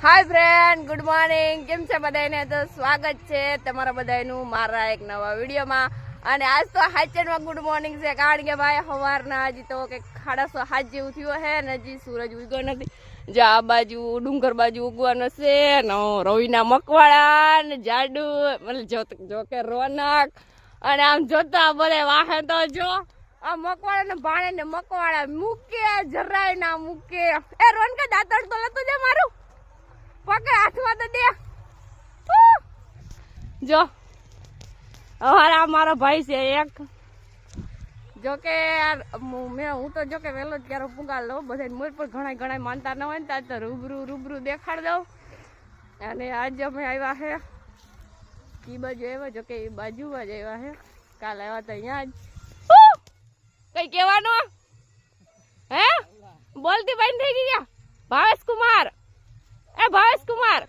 હાય friend, good morning. કેમ છે બધાને? તો સ્વાગત છે તમારા બધાનું મારા એક નવા વિડીયોમાં. અને આજ તો હાચરમાં ગુડ મોર્નિંગ છે, કારણ કે ભાઈ સવારના હજી તો કંઈક 7:30 જેવું થયું છે ને હજી સૂરજ ઉગ્યો નથી. જે આ બાજુ ડુંગર બાજુ ઉગવાનો છે ને રવિના મકવાડા ને જાડુ જો કે રોનક. અને આમ જોતા બોલે વાહે તો જો આ મકવાડા ને ભાણે ને મકવાડા મૂકે જરાય ના મૂકે. એ રોનક દાંતણ તો લેતું છે મારું, પકડ હાથમાં તો દે. જો અમારા મારો ભાઈ છે એક, જોકે હું તો જોકે વહેલો જ ક્યારે પુગાડ લઉં. બધા મોર પર ઘણા માનતા ન હોય ને ત્યાં તો રૂબરૂ દેખાડ દઉં. અને આજે અમે આવ્યા છે એ બાજુ આવ્યા, જોકે એ બાજુમાં જ આવ્યા છે. કાલ આવ્યા તો અહીંયા જ. કઈ કહેવાનું હે? બોલતી બંધ થઈ ગયા. ભાવેશ કુમાર, એ ભાવેશ કુમાર,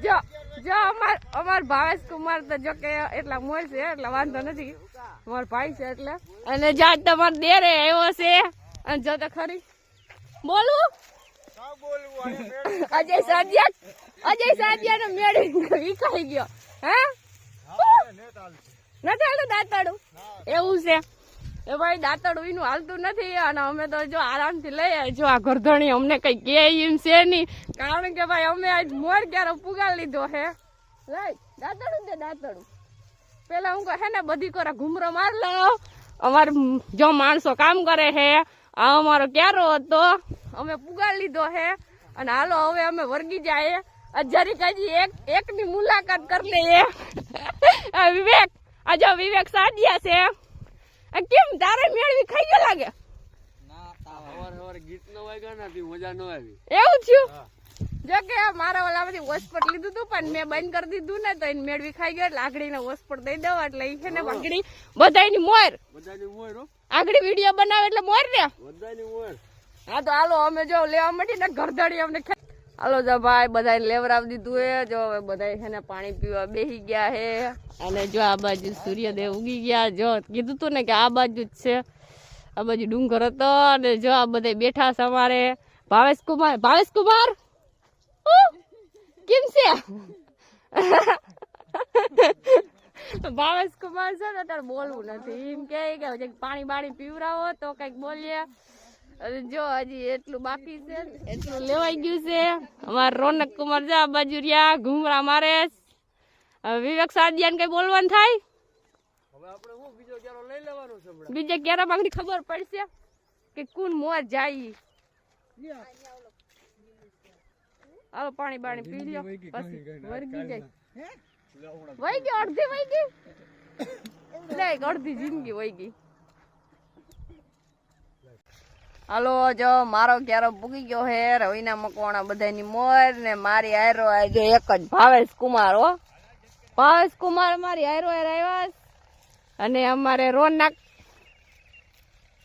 જો અમાર ભાવેશ કુમાર તો જો કે એટલા મોર છે એટલે વાંધો નથી, અમારો ભાઈ છે એટલે. અને જાત તમારો દેરે આવ્યો છે. અને જો તો ખરી બોલવું અજય સાદિયા નો મેળ વિખાઈ ગયો. હે નથી હાલતું દાંતડું? એવું છે એ ભાઈ, દાંતડું એનું હાલતું નથી. અને અમે તો જો આરામથી લઈએ. જો આ ગરધણી અમને કઈ કે એમ છે નહીં, કારણ કે ભાઈ અમે આજ મોર ક્યારે પુગાડ લીધો હે. દાંતડું દે દાંતડું. પેલા હું કહે ને બધી કોરા ઘૂમરો માર લો. અમારે જો માણસો કામ કરે હે, આ અમારો ક્યારો હતો, અમે પુગાડ લીધો હે. અને હાલો હવે અમે વર્ગી જાય. જરીક હજી એકની મુલાકાત કરી લઈએ. વિવેક, આ જો વિવેક સાદિયા છે. કેમ તારે મેળવી ખાઈ ગયો લાગે? એવું થયું? જો કે મારા ઓલામાંથી હોસ્પટ લીધું હતું, પણ મેં બંધ કરી દીધું ને તો એને મેળવી ખાઈ ગયો. એટલે આગળ હોસ્પટ દઈ દઉં એટલે એ છે ને આગળ બધાની મોર. આગળ વિડીયો બનાવે એટલે મોર ને. હા તો હાલો અમે જો લેવા માંડી ને ગરદડી અમને. હાલો જો ભાઈ બધા લેવરાવી દીધું હે. જો હવે બધા છે ને પાણી પીવા બેસી ગયા હે. અને જો આ બાજુ સૂર્યદેવ ઉગી ગયા. જો કીધું તું ને કે આ બાજુ જ છે, આ બાજુ ડુંગર હતો. અને જો આ બધા બેઠા છે અમારે. ભાવેશ કુમાર કેમ છે? ભાવેશ કુમાર છે ને તારે બોલવું નથી, એમ કે પાણી પીવરાવો તો કઈક બોલીએ. જો હજી એટલું બાકી છે, એટલું લેવાઈ ગયું છે. અમારે રોનક કુમાર છે આ બાજુ રહ્યા, ઘૂમરા મારે. વિવેક સાદિયા ને કઈ બોલવાનું થાય? બીજે ક્યારે માંગણી ખબર પડશે કે કોણ મોર જાય. હાલો પાણી પી લ્યો પછી વર્ગી જાય. વહી ગઈ અડધી, વહી ગઈ અડધી જિંદગી વહી ગઈ. હાલો જો મારો ક્યારો પૂગી ગયો હે. રવિના મકવાણા બધાની મોર ને મારી આયરો જો એક જ ભાવેશ કુમાર. હો ભાવેશ કુમાર મારી આયરો આવ્યા. અને અમારે રોનક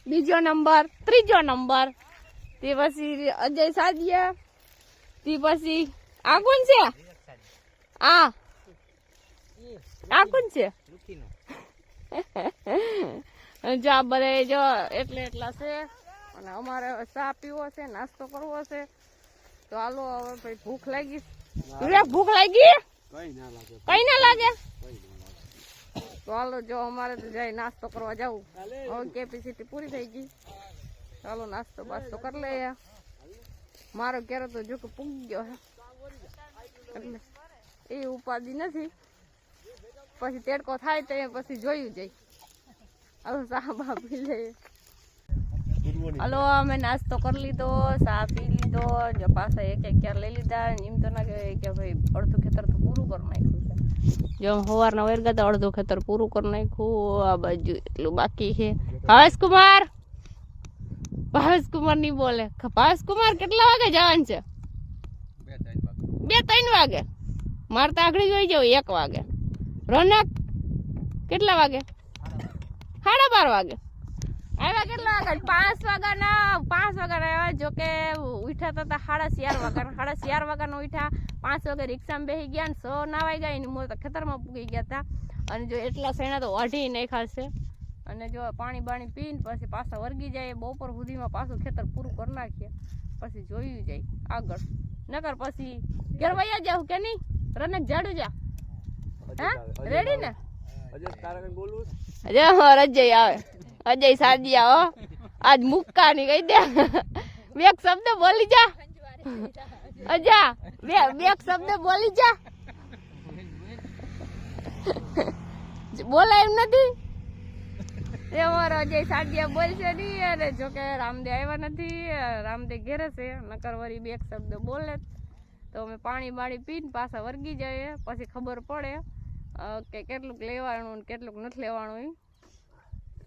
બીજો નંબર, ત્રીજો નંબર. તે પછી અજય સાદિયા. તે પછી આ કોણ છે? આ કોણ છે? જો આ બધા જો એટલા છે. અને અમારે ચા પીવો છે, નાસ્તો કરવો છે. તો હાલો હવે ભાઈ ભૂખ લાગી. ભૂખ લાગી? કઈ ના લાગે. તો હાલો જો અમારે તો જાય નાસ્તો કરવા જવું. હવે કેપેસિટી પૂરી થઈ ગઈ. ચાલો નાસ્તો બાસ્તો કરી લઈએ. મારો ક્યારે તો જો કે પૂગી ગયો હે એટલે એ ઉપાધિ નથી. પછી તેડકો થાય તો પછી જોયું જાય. હાલો ચા બા પી લઈએ. હાલો અમે નાસ્તો કરી લીધો, ચા પી લીધો. જો પાછા એક ક્યારે લઈ લીધા. એમ તો ના કે ભાઈ અડધું ખેતર તો પૂરું કરી નાખ્યું છે. જો સવારના વેરગા તો અડધું ખેતર પૂરું કરી નાખ્યું. આ બાજુ એટલું બાકી છે. ભાવેશ કુમાર નહીં બોલે. ભાવેશ કુમાર કેટલા વાગે જવાનું છે? 2-3 વાગે. મારે તો આગળ જોઈ જાવ 1 વાગે. રોનક કેટલા વાગે? 12:30 વાગે. આવ્યા કેટલા વાગે? 5 વાગ્યાના આવ્યા. જોકે ઉઠ્યા હતા 4:30 વાગ્યાના ઉઠ્યા. 5 વાગે રિક્ષામાં બેસી ગયા ને 6 ના વાગ્યા. એની મોર તો ખેતરમાં પૂગી ગયા હતા. અને જો એટલા સૈણા તો વાઢી નાખ્યા છે. અને જો પાણી પીને પછી પાછા વર્ગી જાય. બપોર સુધીમાં પાછું ખેતર પૂરું કરી નાખીએ. પછી જોયું જાય આગળ, નકર પછી ઘેરવાયા જાવ કે નહીં. રનક જાડેજા, હા રેડી ને? અજય હા અજય આવે, અજય સાદિયા હો, આજ મુક્કા ની કહી દે. બે શબ્દ બોલી જા અજા, બે શબ્દ બોલી જા. બોલાય એમ નથી એ મારો અજય સાદિયા બોલશે નહીં. અને જોકે રામદેવ આવ્યા નથી, રામદેવ ઘેરે છે, નકર વળી બે શબ્દ બોલે તો અમે પાણી પીને પાછા વર્ગી જઈએ, પછી ખબર પડે કે કેટલુંક લેવાનું ને કેટલુંક નથી લેવાનું.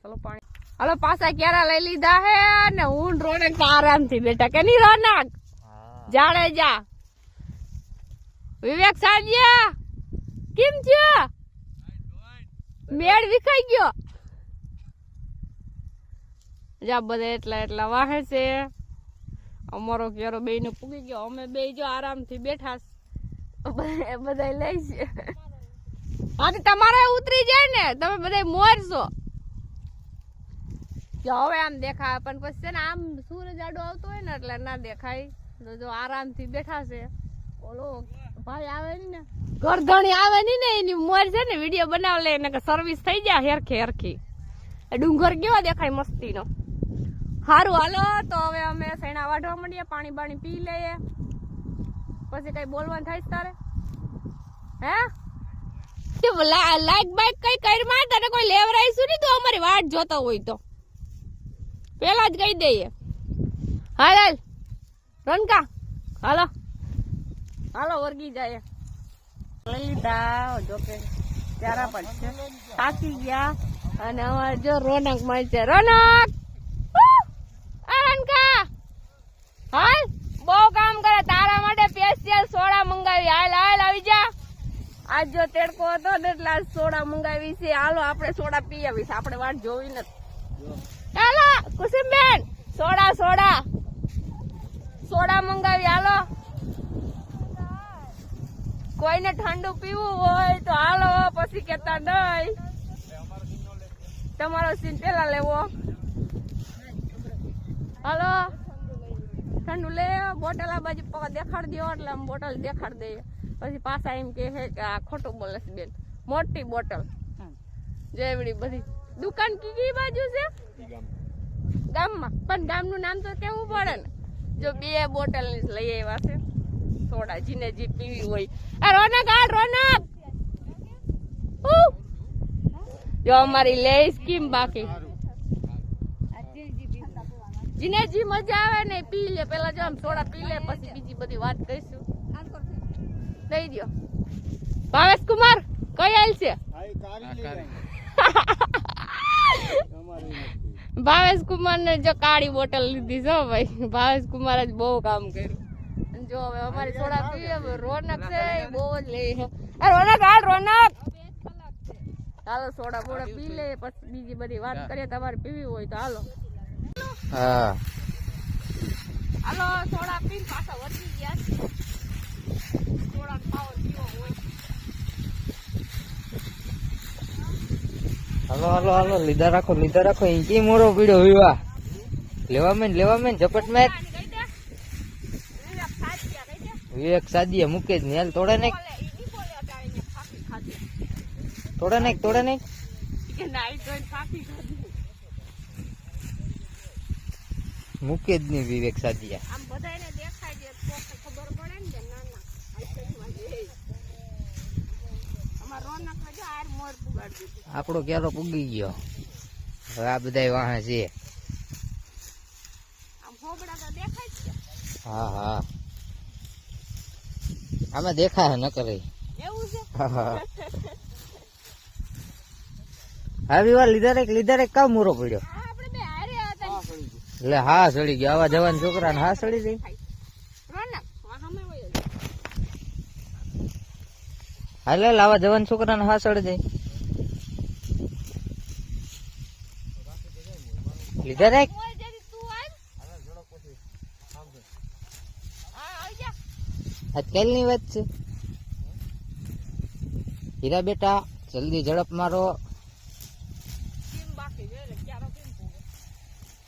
ચાલો પાણી, હાલો પાછા ક્યારા લઈ લીધા હે ને હું રોનક આરામથી બેઠા કે નહીં રોનક? જાડેજા, વિવેક સાદિયા કેમ છે? મેળ વિખાઈ ગયો. જા બધા એટલા વાહે છે. અમારો ક્યારો બે ને પૂગી ગયો. અમે બે જો આરામથી બેઠા બધા લઈ છે. હા તમારે ઉતરી જાય ને, તમે બધા મોરશો. હવે આમ દેખાય પણ પછી છે ને આમ સૂરજ આડો આવતો હોય ને એટલે ના દેખાય. તો જો આરામથી બેઠા છે. ઓલો ભાઈ આવે ને ગરધણી આવે ને એની મોર છે ને વિડીયો બનાવ લે ને સર્વિસ થઈ જાય હરખી. ડુંગર કેવો દેખાય મસ્તીનો. સારું હાલો તો હવે અમે સૈણા વાઢવા માંડીએ, પાણી પી લઈએ, પછી કઈ બોલવાનું થાય તારે? હે લાઈક બાઈક કઈ કરી માં તને કોઈ લેવરાઈશું નહીં, તો અમારી વાટ જોતો હોય તો પેલા જ કહી દઈએ. હાલ રનકા હાલો વર્ગી જાય. લઈ લીધા જોકે ચારા પણ છે, થાકી ગયા. અને અમારે જો રોનક મળશે. રોનક રનકા હાલ બહુ કામ કરે, તારા માટે સ્પેશિયલ સોડા મંગાવી. હાલ આવી જા. આજ જો તેડકો હતો ને એટલે આજ સોડા મંગાવી છે. હાલો આપણે સોડા પી આવીશ, આપણે વાટ જોવી નથી. હાલો કુસુમબેન સોડા મંગાવી. હાલો કોઈને ઠંડુ પીવું હોય તો હાલો, પછી કેતા નહીં. તમારો સીન પેલા લેવો. હાલો ઠંડુ લે, બોટલ આ બાજુ દેખાડ દો એટલે આમ બોટલ દેખાડ દઈએ. પછી પાછા એમ કે આ ખોટું બોલે છે બેન. મોટી બોટલ જેવડી બધી દુકાન કઈ બાજુ છે? ગામમાં. પણ ગામનું નામ તો કેવું પડે ને. જો 2 બોટલ લઈ આવ્યા છે સોડા, જીને જી પીવી હોય. રોનક જો અમારી લે સ્કીમ બાકી. જીને જી મજા આવે ને પી લે. પેલા જો આમ સોડા પી લે, પછી બીજી બધી વાત કરીશું. દઈ દો. ભાવેશ કુમાર કઈ આલ છે? ભાવેશ કુમાર ને જો કાળી બોટલ લીધી છે ભાઈ. ભાવેશ કુમાર જ બહુ કામ કર્યું. જો હવે અમારી સોડા પીએ. રોનક છે બહુ જ લે. રોનક હાલો સોડા બોડા પી લે, પછી બીજી બધી વાત કરીએ. તમારે પીવી હોય તો હાલો. હાલો સોડા પીને પાછા વધી ગયા. સોડા પાવર પીવો હોય. હાલો લીધા રાખો. ઇંચી મોરો પીડ્યો વિવાહ. લેવા મેન ઝપટ મેં વિવેક સાદિયા મૂકે જ નહીં. હાલ તોડે નહીં. મૂકે જ નહીં વિવેક સાદિયા. આપણો ક્યારો પૂગી ગયો. હવે આ બધા વાહે છે. હા આમાં દેખાય ન કરે. હા વિવાહ લીધા રે કા મોરો પડ્યો. એટલે હા સડી ગયો. આવા જવાન છોકરા ને હા સડી જાય. હાલે આવા જવાન છોકરા ને હા સડી જાય. લીધા રે આજકાલ ની વાત છે. હીરા બેટા જલ્દી ઝડપ મારો.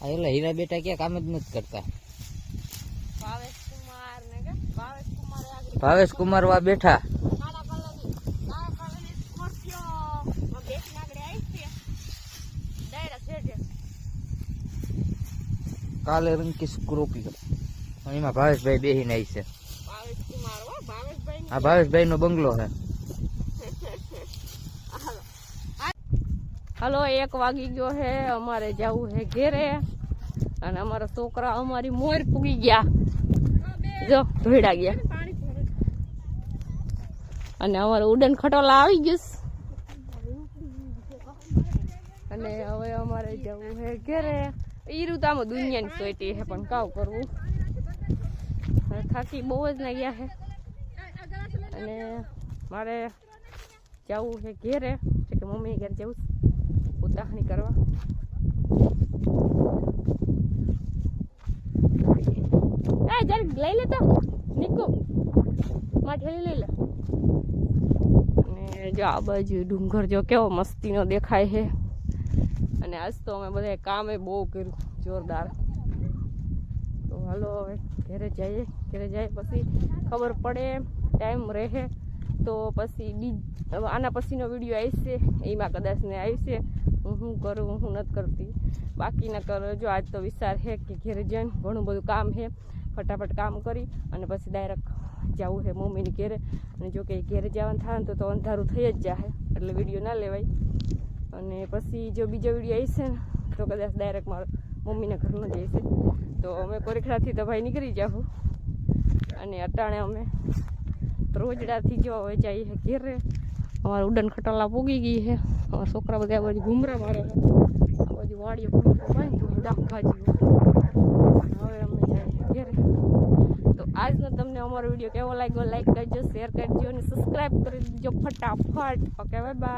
એટલે હીરા બેટા ક્યાં કામ જ નથી કરતા. ભાવેશ કુમાર વા બેઠા. કાલે રંગ કી સ્કોર્પિયો એમાં ભાવેશભાઈ બેહીને આવી છે. આ ભાવેશભાઈ નો બંગલો છે. હાલો 1 વાગી ગયો હે, અમારે જવું હે ઘેરે અને અમારા છોકરા અમારી મોર પૂગી ગયા, જો ધોઈડા ગયા અને અમારે ઉડન ખટોલા આવી ગયું અને હવે અમારે જવું હે ઘેરે. ઈરું તો આમ દુનિયાની સોયટી હે પણ કાવ કરવું, થાકી બહુ જ ના ગયા હે અને મારે જવું છે ઘેરે, કે મમ્મી ઘેર જવું ઉતાવણી કરવા. જરીક લઈ લેતા નીકળો માં ઠેલી લઈ લે. અને જો આ બાજુ ડુંગર જો કેવો મસ્તીનો દેખાય છે અને આજ તો અમે બધા કામે બહુ કર્યું જોરદાર. તો હાલો હવે ઘરે જઈએ, ઘરે જાય પછી ખબર પડે, ટાઈમ રહે તો પછી આના પછીનો વિડીયો આવશે, એમાં કદાચ ને આવશે હું શું કરું હું નથી કરતી. બાકી ન કરો જો આજ તો વિચાર છે કે ઘેરે જઈને ઘણું બધું કામ છે, ફટાફટ કામ કરી અને પછી ડાયરેક્ટ જવું છે મમ્મીની ઘેરે. અને જો કે ઘેરે જવાનું થાય ને તો અંધારું થઈ જ જાય એટલે વિડીયો ના લેવાય. અને પછી જો બીજો વિડીયો આવશે ને તો કદાચ ડાયરેક્ટ મારા મમ્મીના ઘરનો જ આવશે. તો અમે કોરેખડાથી તો ભાઈ નીકળી જાઉં અને અટાણે અમે રોજડાથી જો હવે જઈએ છે ઘેરે. અમારે ઉડન ખટોલા પૂગી ગઈ છે, અમારા છોકરા બધા આ બાજુ ઘૂમરા મારે છે, આ બાજુ વાડીએ શાકભાજી. હવે અમે જઈએ ઘેરે. તો આજનો તમને અમારો વિડીયો કેવો લાગ્યો લાઈક કરજો, શેર કરજો અને સબસ્ક્રાઈબ કરી દેજો ફટાફટ. Okay bye bye.